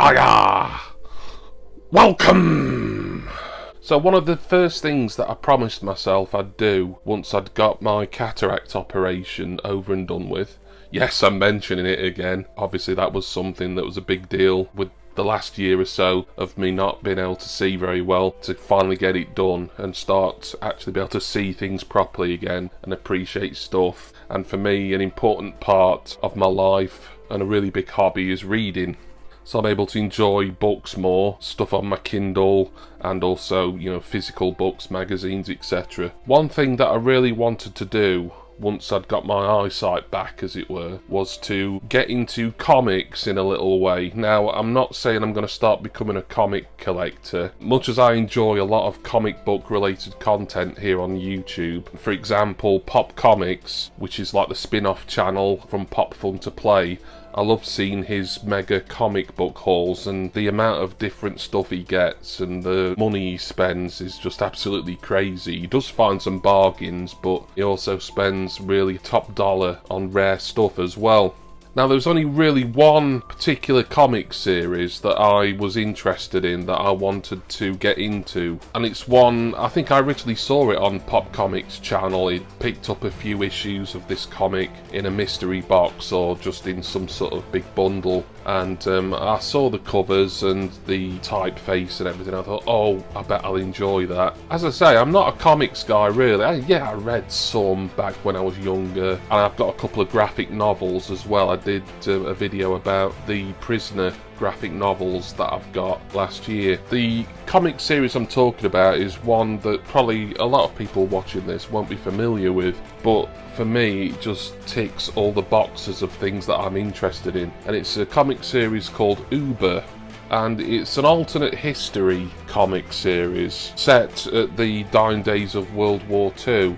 Aya! Welcome! So one of the first things that I promised myself I'd do once I'd got my cataract operation over and done with, yes, I'm mentioning it again, obviously that was something that was a big deal with the last year or so of me not being able to see very well, to finally get it done and start actually be able to see things properly again and appreciate stuff. And for me, an important part of my life and a really big hobby is reading. So I'm able to enjoy books more, stuff on my Kindle, and also, physical books, magazines, etc. One thing that I really wanted to do once I'd got my eyesight back, as it were, was to get into comics in a little way. Now, I'm not saying I'm going to start becoming a comic collector. Much as I enjoy a lot of comic book related content here on YouTube, for example, Pop Comics, which is like the spin-off channel from Pop Fun to Play, I love seeing his mega comic book hauls, and the amount of different stuff he gets and the money he spends is just absolutely crazy. He does find some bargains, but he also spends really top dollar on rare stuff as well. Now, there's only really one particular comic series that I was interested in, that I wanted to get into, and it's one, I think I originally saw it on Pop Comics channel. It picked up a few issues of this comic in a mystery box or just in some sort of big bundle, and I saw the covers and the typeface and everything. I thought, oh, I bet I'll enjoy that. As I say, I'm not a comics guy really. I read some back when I was younger, and I've got a couple of graphic novels as well. I did a video about the Prisoner graphic novels that I've got last year. The comic series I'm talking about is one that probably a lot of people watching this won't be familiar with, but for me it just ticks all the boxes of things that I'm interested in, and it's a comic series called Über, and it's an alternate history comic series set at the dying days of World War II.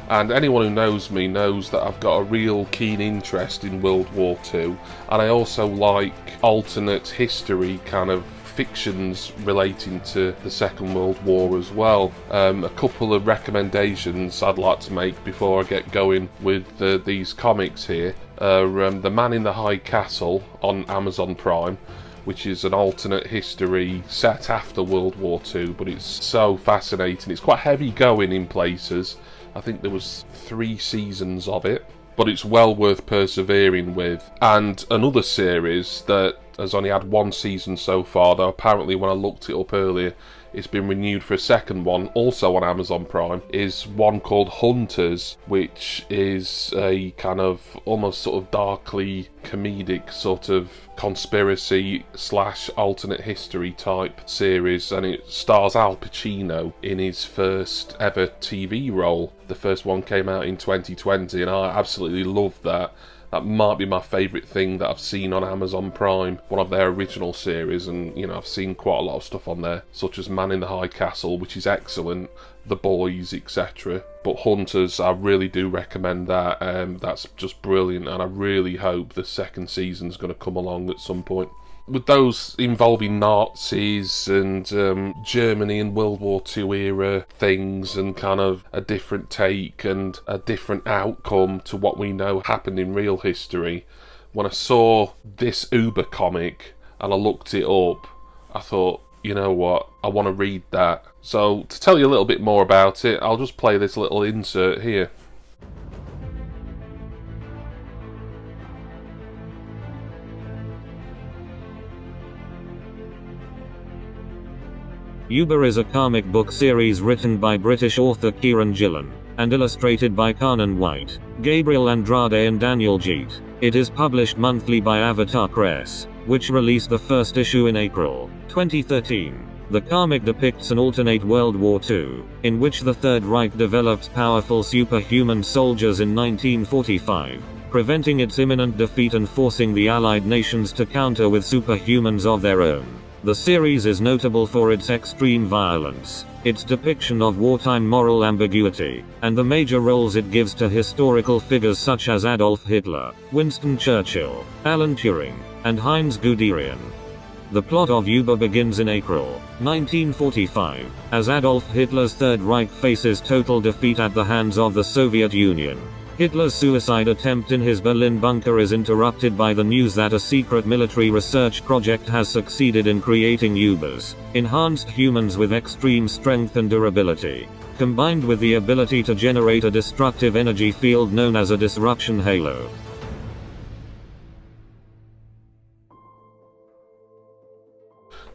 And anyone who knows me knows that I've got a real keen interest in World War II, and I also like alternate history kind of fictions relating to the Second World War as well. A couple of recommendations I'd like to make before I get going with these comics here are The Man in the High Castle on Amazon Prime, which is an alternate history set after World War II, but it's so fascinating. It's quite heavy going in places. I think there was 3 seasons of it, but it's well worth persevering with. And another series that has only had 1 season so far, though apparently when I looked it up earlier, it's been renewed for a second one, also on Amazon Prime, is one called Hunters, which is a kind of almost sort of darkly comedic sort of conspiracy / alternate history type series, and it stars Al Pacino in his first ever TV role. The first one came out in 2020, and I absolutely loved that. That might be my favourite thing that I've seen on Amazon Prime, one of their original series, and I've seen quite a lot of stuff on there, such as Man in the High Castle, which is excellent, The Boys, etc. But Hunters, I really do recommend that. That's just brilliant, and I really hope the second season's going to come along at some point. With those involving Nazis and Germany and World War II era things, and kind of a different take and a different outcome to what we know happened in real history, when I saw this Über comic and I looked it up, I thought, you know what, I want to read that. So to tell you a little bit more about it, I'll just play this little insert here. Über is a comic book series written by British author Kieran Gillen, and illustrated by Carnan White, Gabriel Andrade and Daniel Jeet. It is published monthly by Avatar Press, which released the first issue in April 2013. The comic depicts an alternate World War II, in which the Third Reich developed powerful superhuman soldiers in 1945, preventing its imminent defeat and forcing the Allied nations to counter with superhumans of their own. The series is notable for its extreme violence, its depiction of wartime moral ambiguity, and the major roles it gives to historical figures such as Adolf Hitler, Winston Churchill, Alan Turing, and Heinz Guderian. The plot of Über begins in April 1945, as Adolf Hitler's Third Reich faces total defeat at the hands of the Soviet Union. Hitler's suicide attempt in his Berlin bunker is interrupted by the news that a secret military research project has succeeded in creating Ubers, enhanced humans with extreme strength and durability, combined with the ability to generate a destructive energy field known as a disruption halo.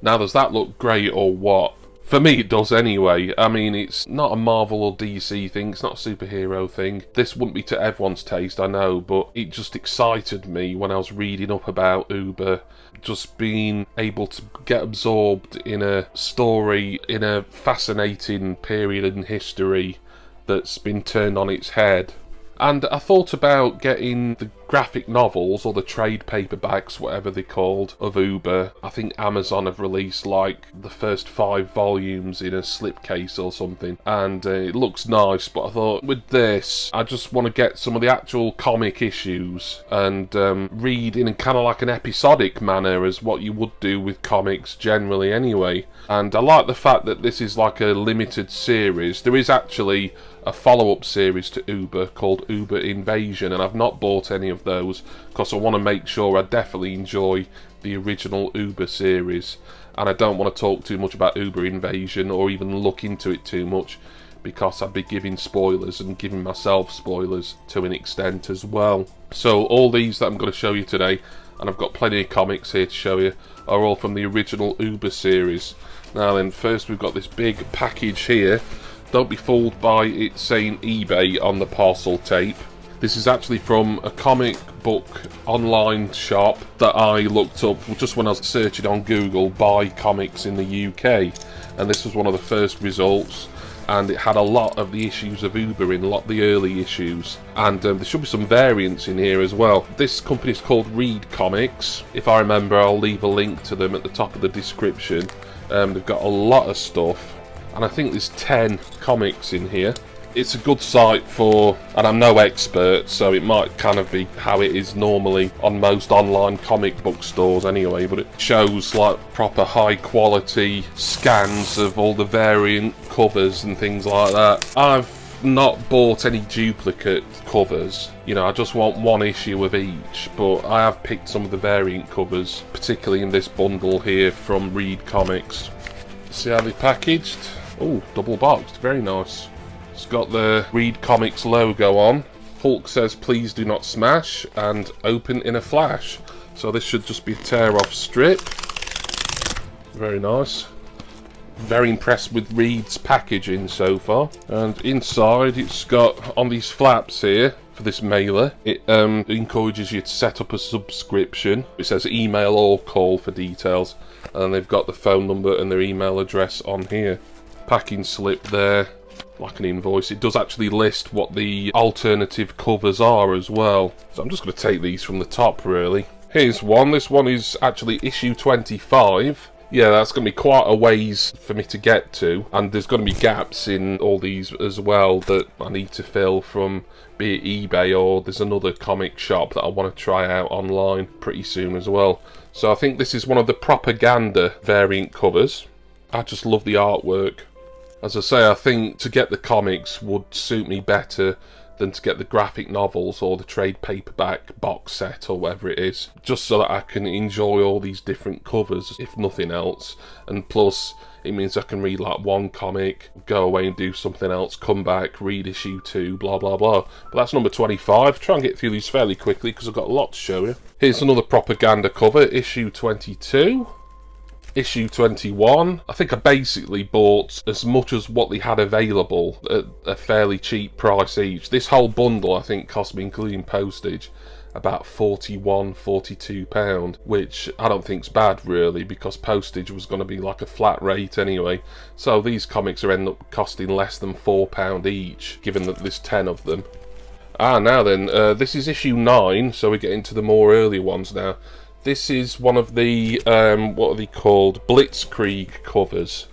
Now, does that look great or what? For me, it does anyway. I mean, it's not a Marvel or DC thing, it's not a superhero thing. This wouldn't be to everyone's taste, I know, but it just excited me when I was reading up about Über. Just being able to get absorbed in a story, in a fascinating period in history that's been turned on its head. And I thought about getting the graphic novels, or the trade paperbacks, whatever they're called, of Über. I think Amazon have released like the first 5 volumes in a slipcase or something, and it looks nice, but I thought with this, I just want to get some of the actual comic issues and read in kind of like an episodic manner, as what you would do with comics generally anyway. And I like the fact that this is like a limited series. There is actually a follow-up series to Über called Über Invasion, and I've not bought any of those because I want to make sure I definitely enjoy the original Über series, and I don't want to talk too much about Über Invasion or even look into it too much, because I'd be giving spoilers and giving myself spoilers to an extent as well. So all these that I'm going to show you today, and I've got plenty of comics here to show you, are all from the original Über series. Now then, first we've got this big package here. Don't be fooled by it saying eBay on the parcel tape. This is actually from a comic book online shop that I looked up just when I was searching on Google, buy comics in the UK. And this was one of the first results. And it had a lot of the issues of Über in, a lot of the early issues. And there should be some variants in here as well. This company is called Reed Comics. If I remember, I'll leave a link to them at the top of the description. They've got a lot of stuff. And I think there's 10 comics in here. It's a good site for, and I'm no expert, so it might kind of be how it is normally on most online comic book stores anyway, but it shows like proper high quality scans of all the variant covers and things like that. I've not bought any duplicate covers, you know, I just want one issue of each, but I have picked some of the variant covers, particularly in this bundle here from Reed Comics. See how they're packaged? Oh, double boxed, very nice. It's got the Reed Comics logo on. Hulk says please do not smash, and open in a flash. So this should just be a tear off strip. Very nice. Very impressed with Reed's packaging so far. And inside it's got, on these flaps here, for this mailer, it encourages you to set up a subscription. It says email or call for details. And they've got the phone number and their email address on here. Packing slip there, like an invoice. It does actually list what the alternative covers are as well. So I'm just going to take these from the top really. Here's one. This one is actually issue 25. Yeah, that's going to be quite a ways for me to get to, and there's going to be gaps in all these as well that I need to fill from, be it eBay or there's another comic shop that I want to try out online pretty soon as well. So I think this is one of the propaganda variant covers. I just love the artwork. As I say, I think to get the comics would suit me better than to get the graphic novels or the trade paperback box set or whatever it is, just so that I can enjoy all these different covers if nothing else. And plus it means I can read like one comic, go away and do something else, come back, read issue 2, blah blah blah. But that's number 25. Try and get through these fairly quickly because I've got a lot to show you. Here's another propaganda cover, issue 22. Issue 21. I think I basically bought as much as what they had available at a fairly cheap price each. This whole bundle I think cost me, including postage, about £41–42, which I don't think's bad really, because postage was going to be like a flat rate anyway. So these comics are end up costing less than £4 each, given that there's 10 of them. Now then, this is issue 9, so we get into the more early ones now. This is one of the, what are they called, Blitzkrieg covers.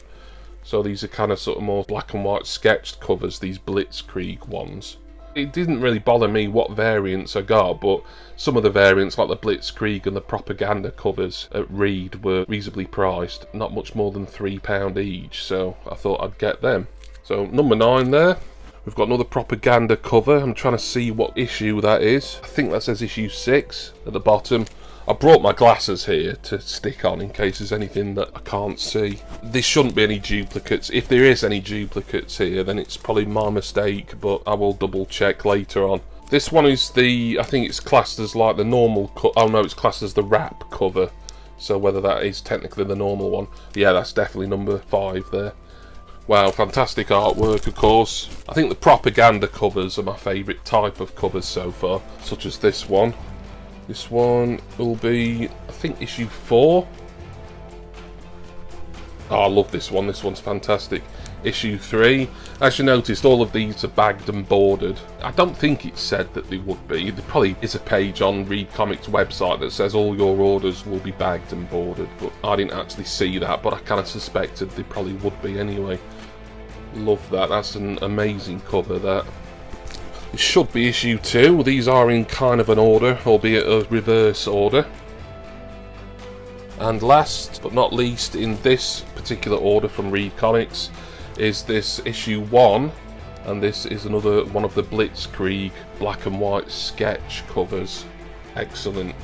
So these are kind of sort of more black and white sketched covers, these Blitzkrieg ones. It didn't really bother me what variants I got, but some of the variants like the Blitzkrieg and the propaganda covers at Reed were reasonably priced, not much more than £3 each, so I thought I'd get them. So number 9 there. We've got another propaganda cover. I'm trying to see what issue that is. I think that says issue 6 at the bottom. I brought my glasses here to stick on in case there's anything that I can't see. There shouldn't be any duplicates. If there is any duplicates here, then it's probably my mistake, but I will double check later on. This one is the, I think it's classed as like the normal, oh no, it's classed as the wrap cover. So whether that is technically the normal one. Yeah, that's definitely number 5 there. Wow, fantastic artwork, of course. I think the propaganda covers are my favourite type of covers so far, such as this one. This one will be, I think, issue 4. Oh, I love this one. This one's fantastic. Issue 3. As you noticed, all of these are bagged and bordered. I don't think it said that they would be. There probably is a page on Read Comics' website that says all your orders will be bagged and bordered, but I didn't actually see that, but I kind of suspected they probably would be anyway. Love that. That's an amazing cover, that. It should be issue 2. These are in kind of an order, albeit a reverse order. And last but not least, in this particular order from Read Comics, is this issue 1, and this is another one of the Blitzkrieg black and white sketch covers. Excellent.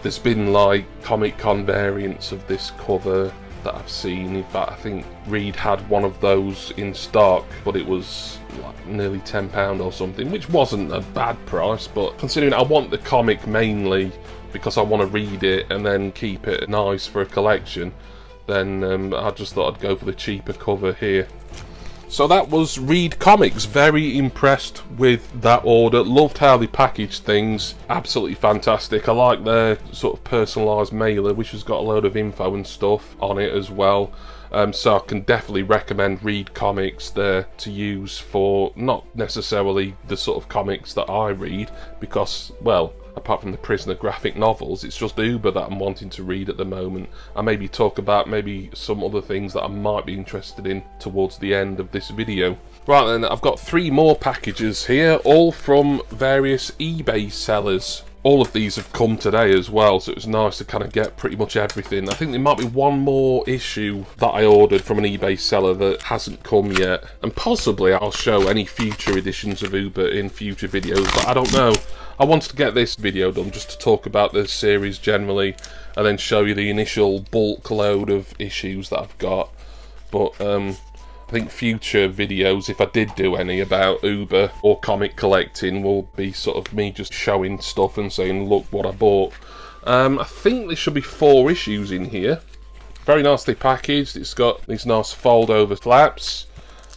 There's been like Comic-Con variants of this cover that I've seen. In fact, I think Reed had one of those in stock, but it was like nearly £10 or something, which wasn't a bad price, but considering I want the comic mainly because I want to read it and then keep it nice for a collection, then I just thought I'd go for the cheaper cover here. So that was Read Comics. Very impressed with that order. Loved how they packaged things. Absolutely fantastic. I like their sort of personalised mailer, which has got a load of info and stuff on it as well. So I can definitely recommend Read Comics there to use for not necessarily the sort of comics that I read, because, well, apart from the Prisoner graphic novels, it's just Über that I'm wanting to read at the moment. I maybe talk about maybe some other things that I might be interested in towards the end of this video. Right then, I've got 3 more packages here, all from various eBay sellers. All of these have come today as well, so it was nice to kind of get pretty much everything. I think there might be one more issue that I ordered from an eBay seller that hasn't come yet, and possibly I'll show any future editions of Über in future videos, but I don't know. I wanted to get this video done just to talk about the series generally, and then show you the initial bulk load of issues that I've got. But I think future videos, if I did do any about Über or comic collecting, will be sort of me just showing stuff and saying, look what I bought. I think there should be 4 issues in here. Very nicely packaged. It's got these nice fold over flaps.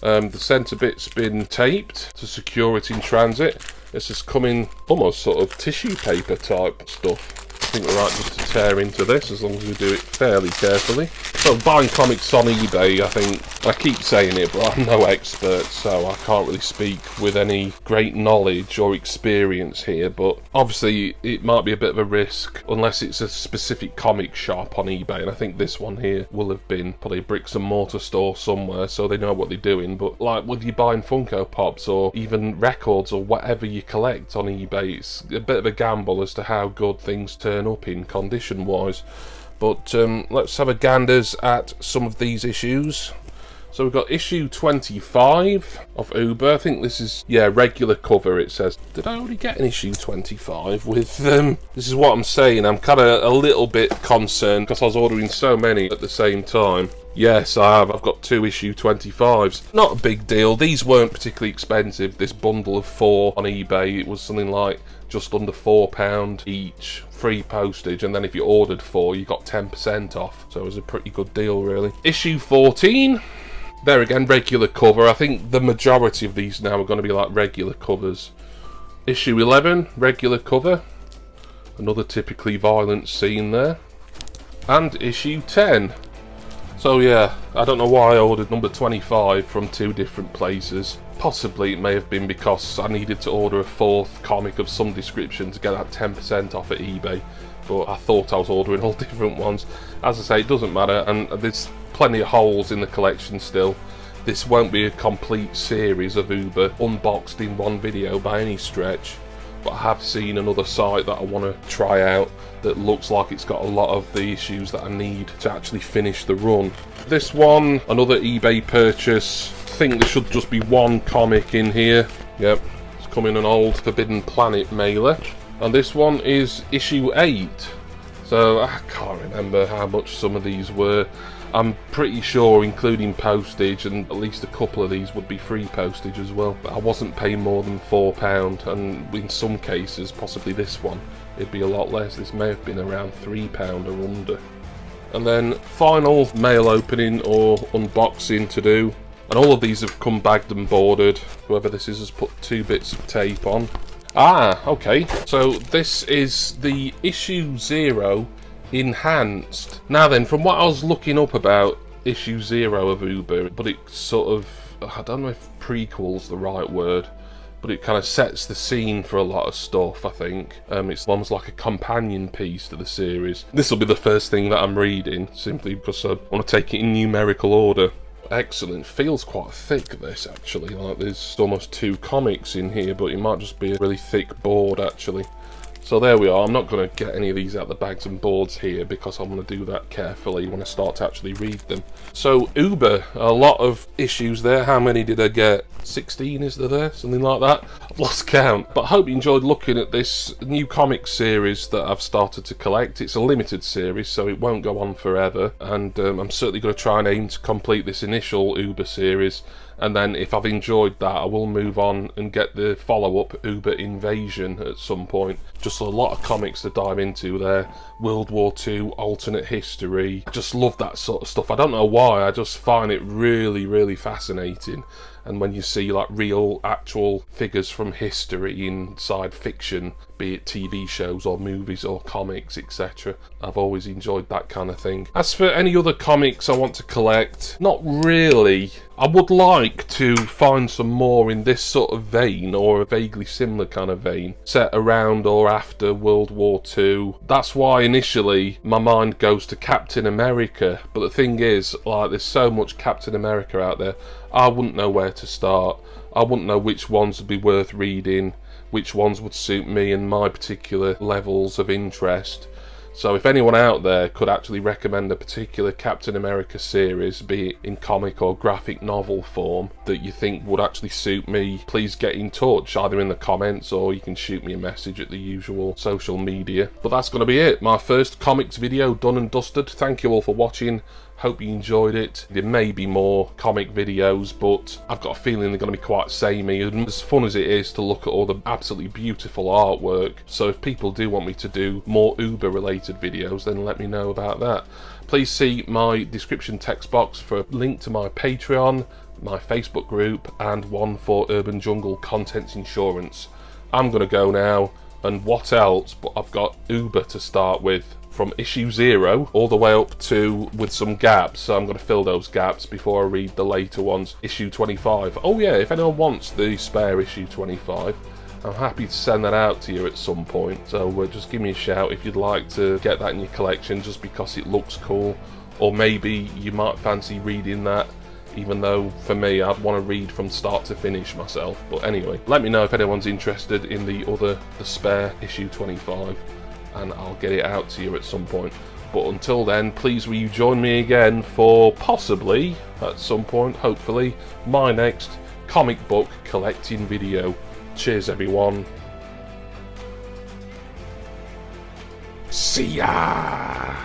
The centre bit's been taped to secure it in transit. This is coming almost sort of tissue paper type stuff. I think we're right just to tear into this, as long as we do it fairly carefully. So buying comics on eBay, I think, I keep saying it, but I'm no expert, so I can't really speak with any great knowledge or experience here, but obviously it might be a bit of a risk unless it's a specific comic shop on eBay, and I think this one here will have been probably a bricks and mortar store somewhere, so they know what they're doing. But like with you buying Funko Pops or even records or whatever you collect on eBay, it's a bit of a gamble as to how good things turn up in condition wise. But let's have a ganders at some of these issues. So we've got issue 25 of Über. I think this is, yeah, regular cover it says. Did I already get an issue 25 with them? This is what I'm saying. I'm kind of a little bit concerned because I was ordering so many at the same time. Yes, I have. I've got 2 issue 25s. Not a big deal. These weren't particularly expensive. This bundle of 4 on eBay, it was something like just under £4 each, free postage, and then if you ordered 4 you got 10% off, so it was a pretty good deal really. Issue 14, there again, regular cover. I think the majority of these now are going to be like regular covers. Issue 11, regular cover, another typically violent scene there. And issue 10. So yeah, I don't know why I ordered number 25 from 2 different places. Possibly it may have been because I needed to order a 4th comic of some description to get that 10% off at eBay, but I thought I was ordering all different ones. As I say, it doesn't matter, and there's plenty of holes in the collection still. This won't be a complete series of Über unboxed in one video by any stretch, but I have seen another site that I want to try out that looks like it's got a lot of the issues that I need to actually finish the run. This one, another eBay purchase, think there should just be one comic in here. Yep, it's come in an old Forbidden Planet mailer. And this one is issue 8. So I can't remember how much some of these were. I'm pretty sure, including postage, and at least a couple of these would be free postage as well. But I wasn't paying more than £4, and in some cases, possibly this one, it'd be a lot less. This may have been around £3 or under. And then final mail opening or unboxing to do. And all of these have come bagged and boarded. Whoever this is has put 2 bits of tape on. Ah, okay. So this is the issue 0 enhanced. Now then, from what I was looking up about issue 0 of Über, but it sort of, I don't know if prequel's the right word, but it kind of sets the scene for a lot of stuff, I think. It's almost like a companion piece to the series. This will be the first thing that I'm reading, simply because I want to take it in numerical order. Excellent. Feels quite thick, this, actually. Like there's almost 2 comics in here, but it might just be a really thick board, actually. So there we are. I'm not going to get any of these out the bags and boards here because I'm going to do that carefully when I start to actually read them. So Über, a lot of issues there. How many did I get? 16 is there? Something like that? I've lost count. But I hope you enjoyed looking at this new comic series that I've started to collect. It's a limited series, so it won't go on forever. And I'm certainly going to try and aim to complete this initial Über series. And then if I've enjoyed that, I will move on and get the follow-up Über Invasion at some point. Just a lot of comics to dive into there. World War II, alternate history. I just love that sort of stuff. I don't know why, I just find it really, really fascinating. And when you see like real, actual figures from history inside fiction, be it TV shows or movies or comics, etc. I've always enjoyed that kind of thing. As for any other comics I want to collect, not really. I would like to find some more in this sort of vein, or a vaguely similar kind of vein, set around or after World War II. That's why initially my mind goes to Captain America, but the thing is, like, there's so much Captain America out there, I wouldn't know where to start. I wouldn't know which ones would be worth reading, which ones would suit me and my particular levels of interest. So if anyone out there could actually recommend a particular Captain America series, be it in comic or graphic novel form, that you think would actually suit me, please get in touch, either in the comments or you can shoot me a message at the usual social media. But that's going to be it. My first comics video done and dusted. Thank you all for watching. Hope you enjoyed it. There may be more comic videos, but I've got a feeling they're going to be quite samey, and as fun as it is to look at all the absolutely beautiful artwork, so if people do want me to do more Über related videos, then let me know about that. Please see my description text box for a link to my Patreon, my Facebook group, and one for Urban Jungle Contents Insurance. I'm going to go now, and what else, but I've got Über to start with. From issue 0 all the way up to with some gaps, so I'm going to fill those gaps before I read the later ones. Issue 25. Oh yeah, if anyone wants the spare issue 25, I'm happy to send that out to you at some point, so just give me a shout if you'd like to get that in your collection just because it looks cool, or maybe you might fancy reading that, even though for me I'd want to read from start to finish myself. But anyway, let me know if anyone's interested in the spare issue 25. And I'll get it out to you at some point. But until then, please will you join me again for possibly, at some point, hopefully, my next comic book collecting video. Cheers everyone. See ya!